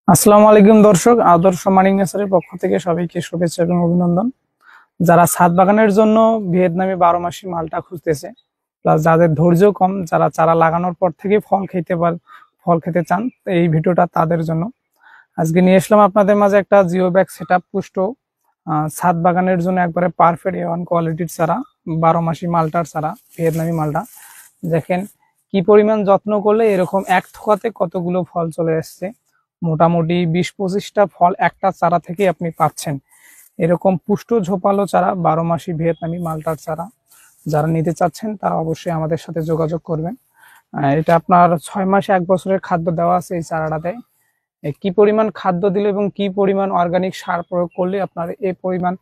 আসসালামু আলাইকুম দর্শক, আদর্শ মানিক নেচারের পক্ষ থেকে সবাইকে শুভেচ্ছা এবং অভিনন্দন। যারা ছাদ বাগানের জন্য ভিয়েতনামি 12 মাসি মালটা খুঁজতেছে, প্লাস যাদের ধৈর্য কম, যারা চারা লাগানোর পর থেকে ফল খেতে চান, তো এই ভিডিওটা তাদের জন্য। আজকে নিয়ে আসলাম আপনাদের মাঝে একটা জিও ব্যাগ সেটআপ পুষ্ট ছাদ বাগানের জন্য একবারে পারফেক্ট A1 কোয়ালিটির চারা, 12 মাসি মালটার চারা, ভিয়েতনামি মালটা। দেখেন কি পরিমাণ যত্ন করলে এরকম এক থোকাতে কতগুলো ফল চলে আসছে। মোটামুটি 20-25টা ফল একটা চারা থেকে আপনি পাচ্ছেন। এরকম পুষ্ট ঝোপালো চারা 12 মাসি ভিয়েতনামি মালটার চারা যারা নিতে চাচ্ছেন তারা অবশ্যই আমাদের সাথে যোগাযোগ করবেন। এটা আপনার 6 মাস 1 বছরের খাদ্য দেওয়া আছে এই চারাটাতে। কি পরিমাণ খাদ্য দিলে এবং কি পরিমাণ অর্গানিক সার প্রয়োগ করলে আপনার এই পরিমাণ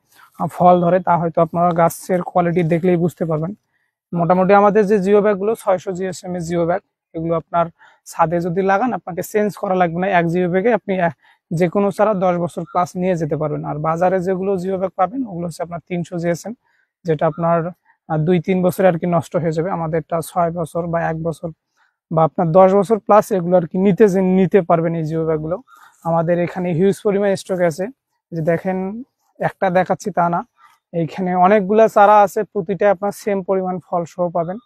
ফল ধরে তা হয়তো আপনারা গাছের কোয়ালিটি দেখলেই বুঝতে পারবেন। মোটামুটি আমাদের যে জিও ব্যাগ গুলো 600 জিএসএম এর জিও ব্যাগ, এগুলো আপনার ছাদে যদি লাগান আপনাকে চেঞ্জ করা লাগবে না। এক জিও ব্যাগে আপনি যে কোনো চারা 10 বছর প্লাস নিয়ে যেতে পারবেন। আর বাজারে যেগুলো জিও ব্যাগ পাবেন ওগুলো হচ্ছে আপনার 300 জিএসএম, যেটা আপনার 2-3 বছরে আর কি নষ্ট হয়ে যাবে। আমাদেরটা 6 বছর বা 1 বছর বা আপনার 10 বছর প্লাস এগুলো আর কি নিতে পারবেন এই জিও ব্যাগ গুলো। আমাদের এখানে হিউজ পরিমাণ স্টক আছে। যে দেখেন, একটা দেখাচ্ছি তা না, এইখানে অনেকগুলা চারা আছে, প্রতিটা আপনার সেম পরিমাণ ফল সহ পাবেন।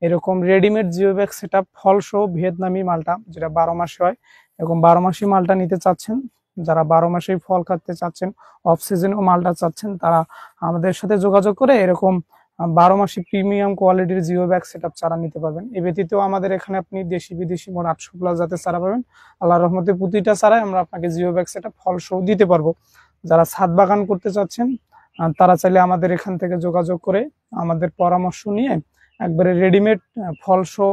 এরকম রেডিমেড জিও ব্যাগ সেটআপ ফল সহ ভিয়েতনামি মালটা, যেটা 12 মাসে হয়। এরকম 12 মাসি মালটা নিতে চাচ্ছেন, যারা 12 মাসেই ফল খাতে চাচ্ছেন, অফ সিজনেও মালটা চাচ্ছেন, তারা আমাদের সাথে যোগাযোগ করে এরকম 12 মাসি প্রিমিয়াম কোয়ালিটির জিও ব্যাগ সেটআপ চারা নিতে পারবেন। এ ব্যতীত আমাদের এখানে আপনি দেশি বিদেশি মোট 800+ জাতের চারা পাবেন। আল্লাহর রহমতে প্রতিটা চারাই আমরা আপনাকে জিও ব্যাগ সেটআপ ফল সহ দিতে পারবো। যারা ছাদ বাগান করতে চাচ্ছেন তারা চাইলে আমাদের এখান থেকে যোগাযোগ করে আমাদের পরামর্শ নিয়ে একবারে রেডিমেড ফলসহ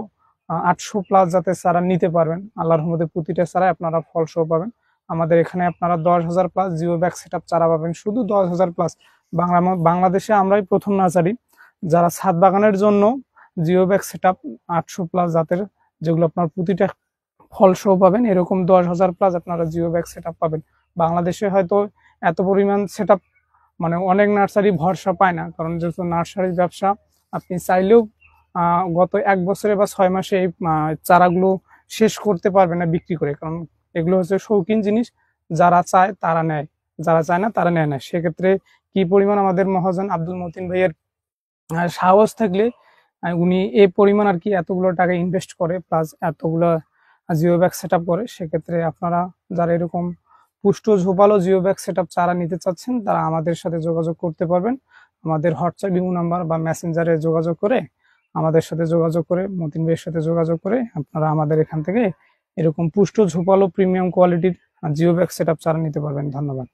800+ জাতের চারা নিতে পারবেন। আল্লাহর রহমতে প্রতিটা চারায় আপনারা ফলসহ পাবেন। আমাদের এখানে আপনারা 10,000+ জিও ব্যাগ সেটআপ চারা পাবেন, শুধু 10,000+। বাংলাদেশে আমরাই প্রথম নার্সারি যারা ছাদ বাগানের জন্য জিও ব্যাগ সেটআপ 800+ জাতের, যেগুলো আপনার প্রতিটা ফলসহ পাবেন। এরকম 10,000+ আপনারা জিও ব্যাগ সেটআপ পাবেন। বাংলাদেশে হয়তো এত পরিমাণ সেটআপ মানে অনেক নার্সারি ভরসা পায় না, কারণ যেহেতু নার্সারির ব্যবসা, আপনি চাইলেও গত 1 বছরে বা 6 মাসে এই চারাগুলো শেষ করতে পারবে না বিক্রি করে, কারণ এগুলো হচ্ছে শৌখিন জিনিস। যারা চায় তারা নেয়, যারা চায় না তারা নেয় না। সেক্ষেত্রে কি পরিমাণ আমাদের মহাজন আব্দুল মতিন ভাইয়ের সাহস থাকলে উনি এই পরিমাণ আর কি এতগুলো টাকা ইনভেস্ট করে, প্লাস এতগুলো জিও ব্যাগ সেট আপ করে। সেক্ষেত্রে আপনারা যারা এরকম পুষ্ট ঝোপালো জিও ব্যাগ সেট আপ চারা নিতে চাচ্ছেন তারা আমাদের সাথে যোগাযোগ করতে পারবেন। আমাদের হোয়াটসঅ্যাপ ইমো নাম্বার বা মেসেঞ্জারে যোগাযোগ করে আমাদের সাথে যোগাযোগ করে মতিন ভাইয়ের সাথে যোগাযোগ করে আপনারা আমাদের এখান থেকে এরকম পুষ্ট ঝোপালো প্রিমিয়াম কোয়ালিটির জিও ব্যাগ সেট আপ চারা নিতে পারবেন। ধন্যবাদ।